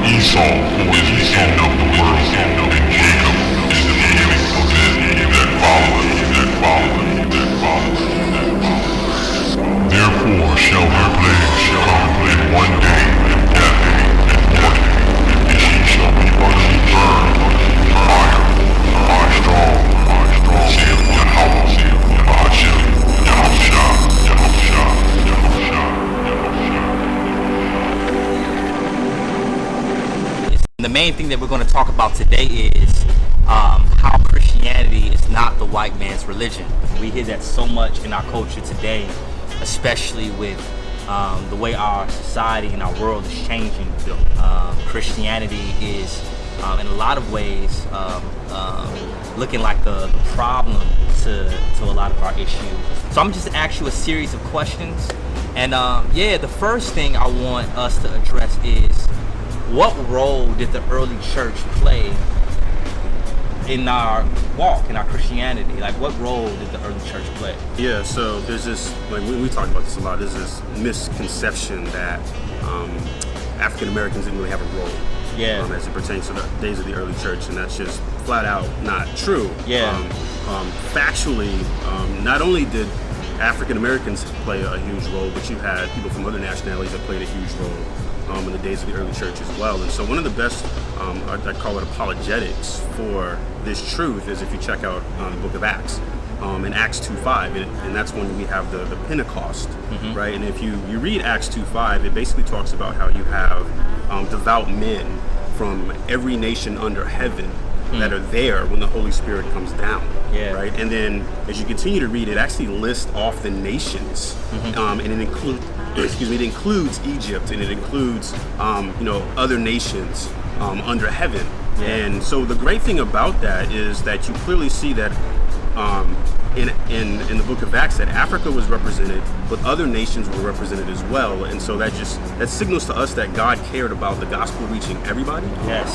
Esau is the end of the world, and Jacob is the beginning of it that followeth. Therefore shall her plagues come in one day, and death, and mourning, and she shall be utterly burned with fire, by straw, saith Yahweh, Bahashem, Yahushua. The main thing that we're going to talk about today is how Christianity is not the white man's religion. We hear that so much in our culture today, especially with the way our society and our world is changing. Christianity is, in a lot of ways, looking like the problem to a lot of our issues. So I'm just ask you a series of questions, and the first thing I want us to address is, what role did the early church play in our walk, in our Christianity? Like, what role did the early church play? Yeah, so there's this, like we talk about this a lot, there's this misconception that African Americans didn't really have a role as it pertains to the days of the early church, and that's just flat out not true. Factually, not only did African Americans play a huge role, but you had people from other nationalities that played a huge role in the days of the early church as well. And so one of the best, I call it apologetics for this truth, is if you check out the book of Acts, in Acts 2:5, and that's when we have the Pentecost, right? And if you read Acts 2:5, it basically talks about how you have devout men from every nation under heaven that are there when the Holy Spirit comes down, right? And then as you continue to read, it actually lists off the nations, and it includes Egypt, and it includes other nations under heaven. And so the great thing about that is that you clearly see that in the book of Acts, that Africa was represented, but other nations were represented as well. And so that signals to us that God cared about the gospel reaching everybody.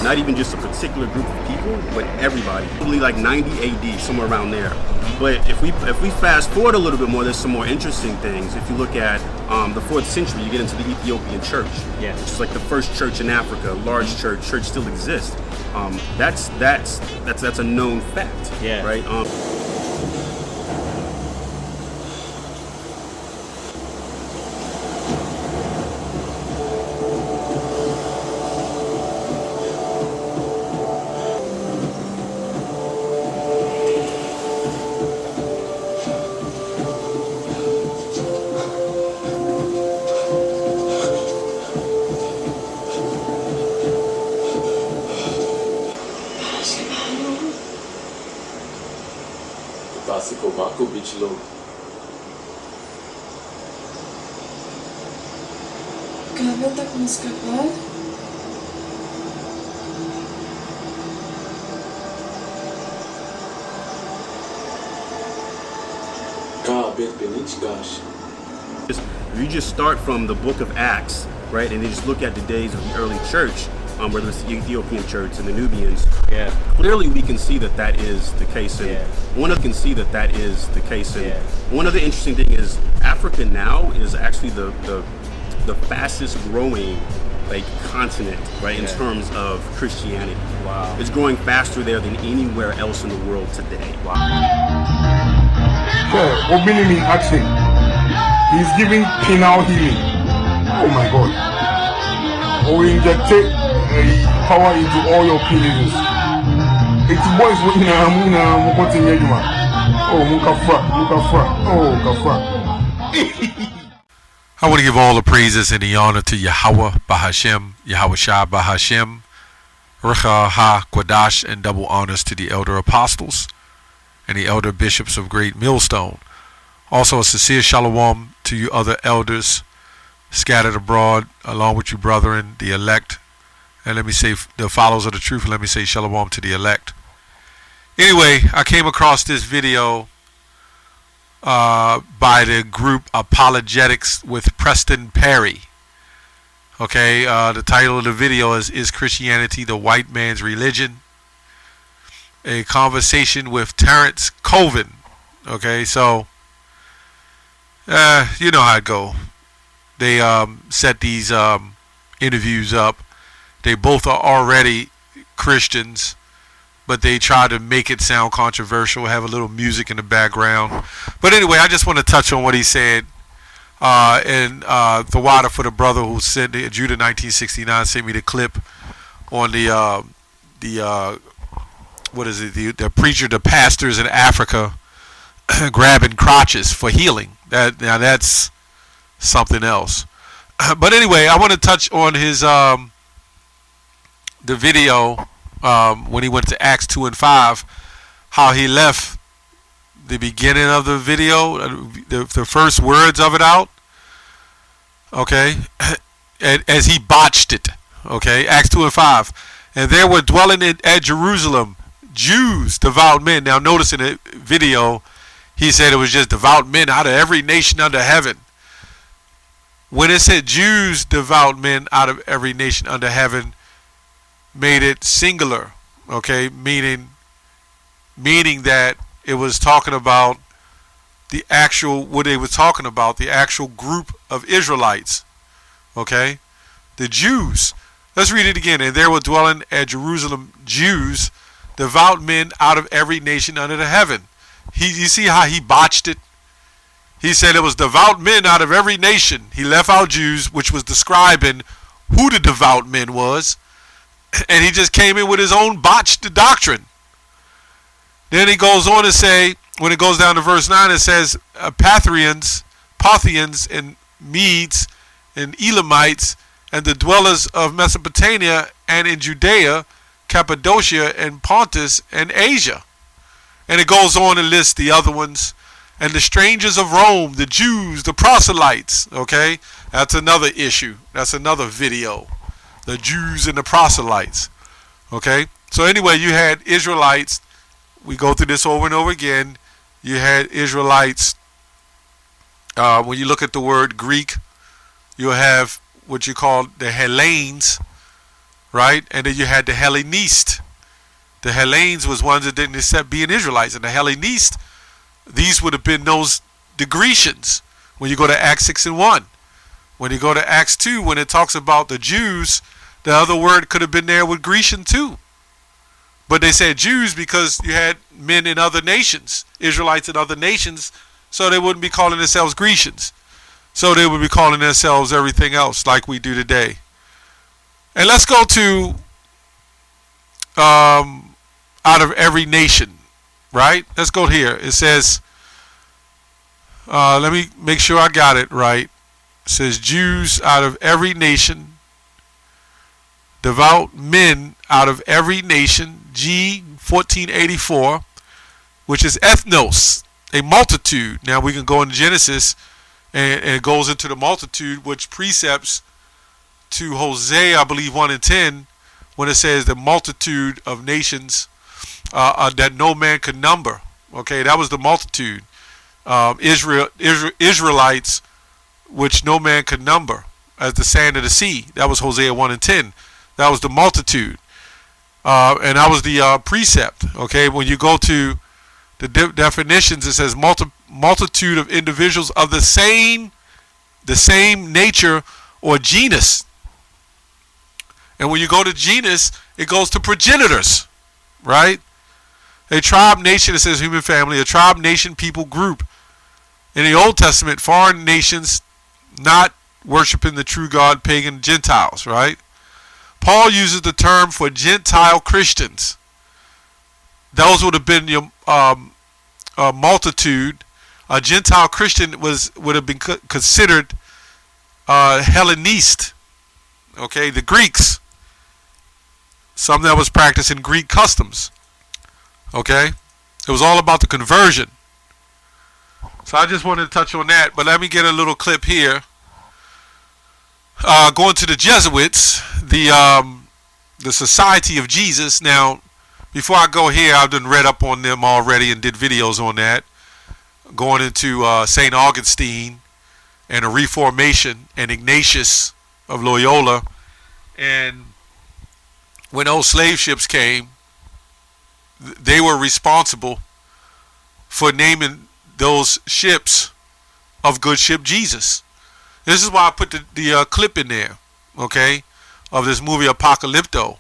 Not even just a particular group of people, but everybody. Probably like 90 AD, somewhere around there. But if we fast forward a little bit more, there's some more interesting things. If you look at the 4th century, you get into the Ethiopian church, which is like the first church in Africa, large church still exists. That's a known fact, right? Gaveta como escapar? If you just start from the book of Acts, right, and you just look at the days of the early church, whether it's the Ethiopian church and the Nubians, clearly we can see that is the case. And one of can see that is the case. And one other interesting thing is Africa now is actually the fastest growing continent, right, in terms of Christianity. Wow. It's growing faster there than anywhere else in the world today. Sure, Obinimi action. He's giving penal healing. Oh my God. Or we injected power into all your penises. It's boys with I want to give all the praises and the honor to Yahweh Bahashem, Yahushua Bahashem, Recha Ha Kwadash, and double honors to the elder apostles and the elder bishops of Great Millstone. Also a sincere shalom to you other elders scattered abroad, along with you brethren, the elect. And let me say, the followers of the truth, let me say shalom to the elect. Anyway, I came across this video by the group Apologetics with Preston Perry. Okay, the title of the video is Christianity the White Man's Religion? A conversation with Terrence Colvin. Okay, so you know how it go. They set these interviews up They both are already Christians, but they try to make it sound controversial, have a little music in the background. But anyway, I just want to touch on what he said. And the water for the brother who sent it, Judah 1969 sent me the clip on the what is it, the preacher, the pastors in Africa grabbing crotches for healing. That's something else. But anyway, I want to touch on his the video when he went to Acts 2 and 5, how he left the beginning of the video, the first words of it out, okay, as he botched it, okay, Acts 2 and 5. And there were dwelling at Jerusalem Jews, devout men. Now notice in the video, he said it was just devout men out of every nation under heaven. When it said Jews, devout men out of every nation under heaven, made it singular, okay, meaning that it was talking about the actual, what they were talking about, the actual group of Israelites, okay, the Jews. Let's read it again. And there were dwelling at Jerusalem Jews, devout men out of every nation under the heaven. You see how he botched it? He said it was devout men out of every nation. He left out Jews, which was describing who the devout men was. And he just came in with his own botched doctrine. Then he goes on to say, when it goes down to verse 9, it says, Parthians, and Medes, and Elamites, and the dwellers of Mesopotamia, and in Judea, Cappadocia, and Pontus, and Asia. And it goes on and lists the other ones. And the strangers of Rome, the Jews, the proselytes, okay? That's another issue. That's another video. The Jews and the proselytes, okay? So anyway, you had Israelites. We go through this over and over again. You had Israelites. When you look at the word Greek, you'll have what you call the Hellenes, right? And then you had the Hellenist. The Hellenes was ones that didn't accept being Israelites. And the Hellenist, these would have been the Grecians. When you go to Acts 6 and 1. When you go to Acts 2, when it talks about the Jews, the other word could have been there with Grecian too. But they said Jews because you had men in other nations, Israelites in other nations, so they wouldn't be calling themselves Grecians. So they would be calling themselves everything else like we do today. And let's go to out of every nation, right? Let's go here. It says, let me make sure I got it right. It says Jews out of every nation, devout men out of every nation, G 1484, which is ethnos, a multitude. Now we can go into Genesis and it goes into the multitude, which precepts to Hosea, I believe 1 and 10, when it says the multitude of nations that no man could number. Okay, that was the multitude. Israelites, which no man could number, as the sand of the sea. That was Hosea 1 and 10. That was the multitude. And that was the precept. Okay, when you go to the definitions, it says multitude of individuals of the same nature or genus. And when you go to genus, it goes to progenitors, right? A tribe, nation, it says human family, a tribe, nation, people, group. In the Old Testament, foreign nations not worshiping the true God, pagan Gentiles, right? Paul uses the term for Gentile Christians. Those would have been your multitude. A Gentile Christian would have been considered Hellenist. Okay, the Greeks. Some that was practicing Greek customs. Okay, it was all about the conversion. So I just wanted to touch on that, but let me get a little clip here. Going to the Jesuits, the Society of Jesus. Now, before I go here, I've done read up on them already and did videos on that. Going into St. Augustine and the Reformation and Ignatius of Loyola. And when those slave ships came, they were responsible for naming those ships of Good Ship Jesus. This is why I put the clip in there, okay? of this movie Apocalypto.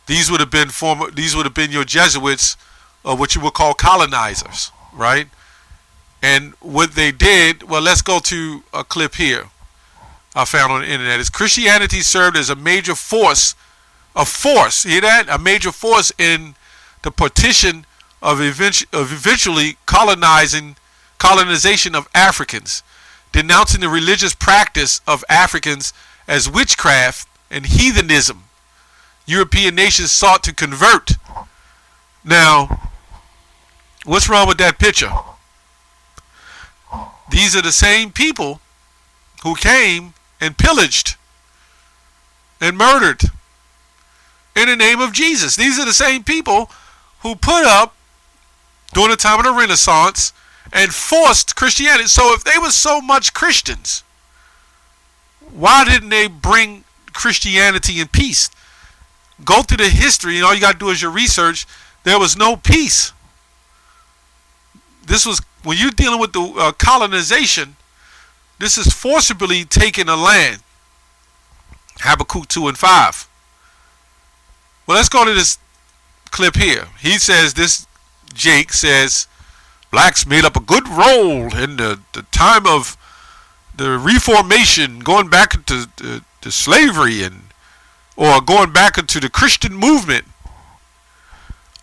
These would have been your Jesuits, what you would call colonizers, right? And what they did, well, let's go to a clip here I found on the internet. Is Christianity served as a major force, hear that? A major force in the partition of eventually colonization of Africans, denouncing the religious practice of Africans as witchcraft and heathenism. European nations sought to convert. Now, what's wrong with that picture? These are the same people who came and pillaged and murdered in the name of Jesus. These are the same people who put up during the time of the Renaissance and forced Christianity. So if they were so much Christians, why didn't they bring Christianity and peace? Go through the history, and all you got to do is your research. There was no peace. This was, when you're dealing with the colonization, this is forcibly taking a land. Habakkuk 2 and 5. Well, let's go to this clip here. He says, this Jake says, blacks made up a good role in the time of the Reformation, going back into to slavery or going back into the Christian movement.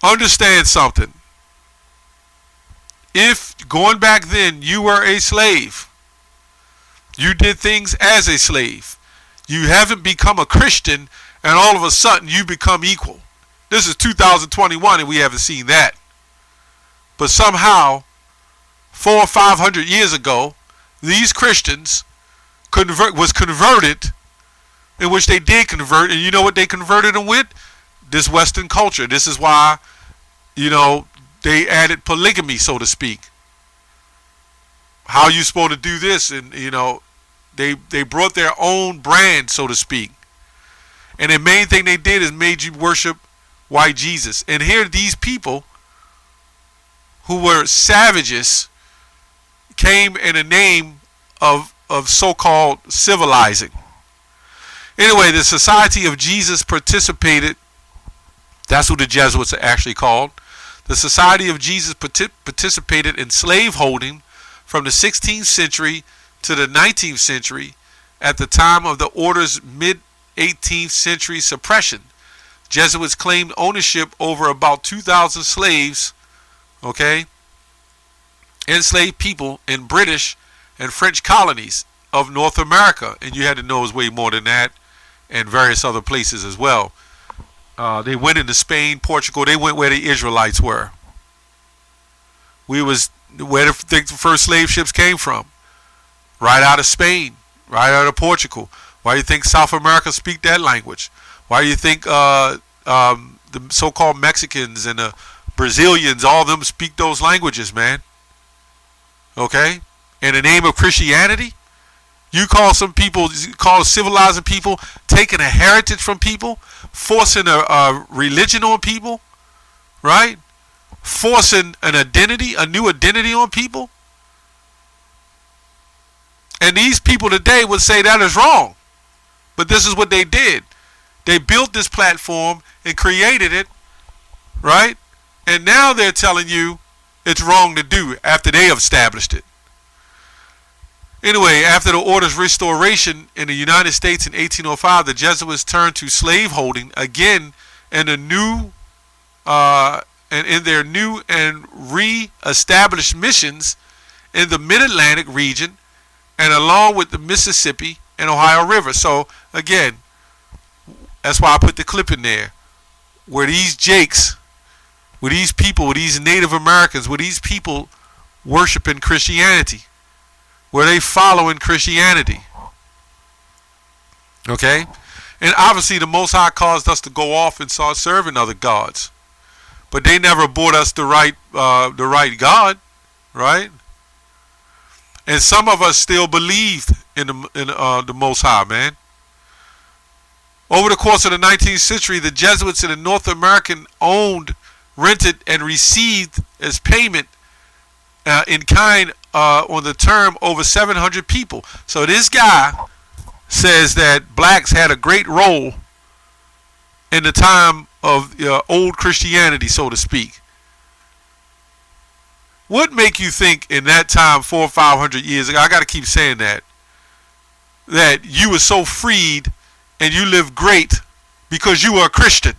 Understand something. If going back then you were a slave, you did things as a slave, you haven't become a Christian and all of a sudden you become equal. This is 2021 and we haven't seen that. But somehow 400 or 500 years ago, these Christians was converted, in which they did convert, and you know what they converted them with? This Western culture. This is why, they added polygamy, so to speak. How are you supposed to do this? And they brought their own brand, so to speak. And the main thing they did is made you worship white Jesus. And here these people who were savages came in the name of so-called civilizing. Anyway, the Society of Jesus participated. That's what the Jesuits are actually called. The Society of Jesus participated in slaveholding from the 16th century to the 19th century. At the time of the order's mid-18th century suppression, Jesuits claimed ownership over about 2,000 slaves, enslaved people in British and French colonies of North America. And you had to know it was way more than that, and various other places as well. They went into Spain, Portugal. They went where the Israelites were. Where the first slave ships came from. Right out of Spain, right out of Portugal. Why do you think South America speak that language? Why do you think the so-called Mexicans and the Brazilians, all of them speak those languages, man? Okay? In the name of Christianity? You call civilizing people, taking a heritage from people, forcing a religion on people, right? Forcing an identity, a new identity on people. And these people today would say that is wrong. But this is what they did. They built this platform and created it, right? And now they're telling you it's wrong to do after they have established it. Anyway, after the order's restoration in the United States in 1805, the Jesuits turned to slaveholding again in their new and re-established missions in the Mid-Atlantic region and along with the Mississippi and Ohio River. So again, that's why I put the clip in there, where these Jakes, where these people, where these Native Americans, where these people worshiping Christianity, where they following Christianity. Okay? And obviously the Most High caused us to go off and start serving other gods. But they never brought us the right God, right? And some of us still believed in the Most High, man. Over the course of the 19th century, the Jesuits in the North American owned, rented, and received as payment in kind on the term over 700 people. So this guy says that blacks had a great role in the time of old Christianity, so to speak. What make you think in that time, 400 or 500 years ago, I got to keep saying that you were so freed and you lived great because you were a Christian?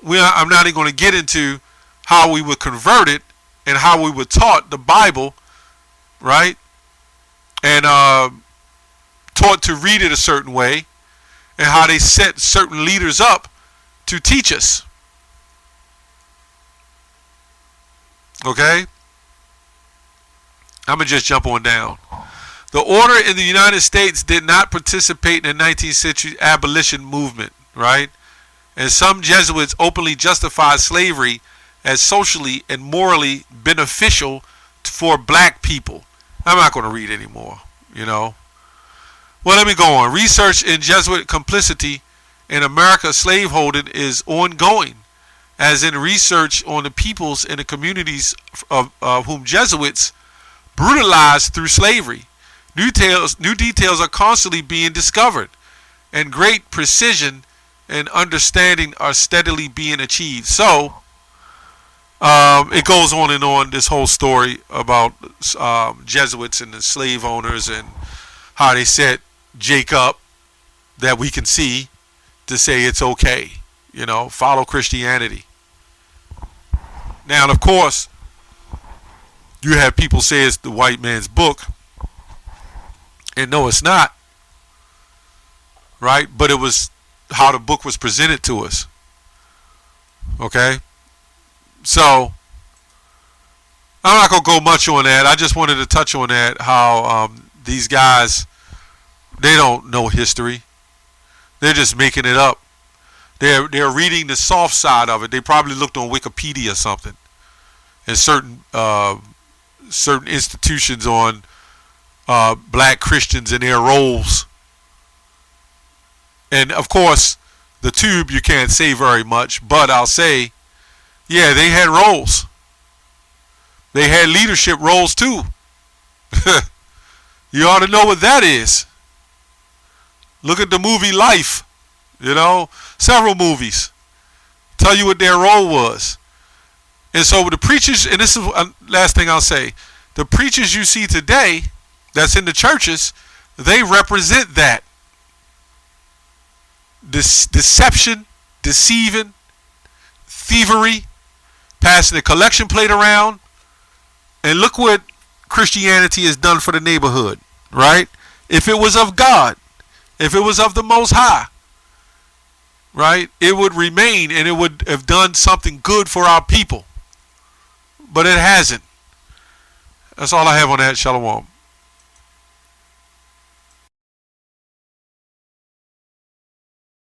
I'm not even going to get into how we were converted and how we were taught the Bible, right? And taught to read it a certain way, and how they set certain leaders up to teach us. Okay? I'm going to just jump on down. The order in the United States did not participate in the 19th century abolition movement, right? And some Jesuits openly justified slavery as socially and morally beneficial for black people. I'm not going to read anymore, you know. Well, let me go on. Research in Jesuit complicity in America's slaveholding is ongoing, as in research on the peoples and the communities of whom Jesuits brutalized through slavery. New details are constantly being discovered, and great precision and understanding are steadily being achieved. So, it goes on and on, this whole story about Jesuits and the slave owners and how they set Jacob, that we can see, to say it's okay, you know, follow Christianity. Now, and of course, you have people say it's the white man's book, and no, it's not, right? But it was how the book was presented to us. Okay? So, I'm not going to go much on that. I just wanted to touch on that, how these guys, they don't know history. They're just making it up. They're reading the soft side of it. They probably looked on Wikipedia or something, and certain institutions on black Christians and their roles. And of course, the tube, you can't say very much, but I'll say, yeah, they had roles. They had leadership roles too. You ought to know what that is. Look at the movie Life. You know, several movies tell you what their role was. And so the preachers, and this is the last thing I'll say, the preachers you see today that's in the churches, they represent that. This deception, deceiving, thievery, passing the collection plate around. And look what Christianity has done for the neighborhood, right? If it was of God, if it was of the Most High, right, it would remain and it would have done something good for our people. But it hasn't. That's all I have on that. Shalom.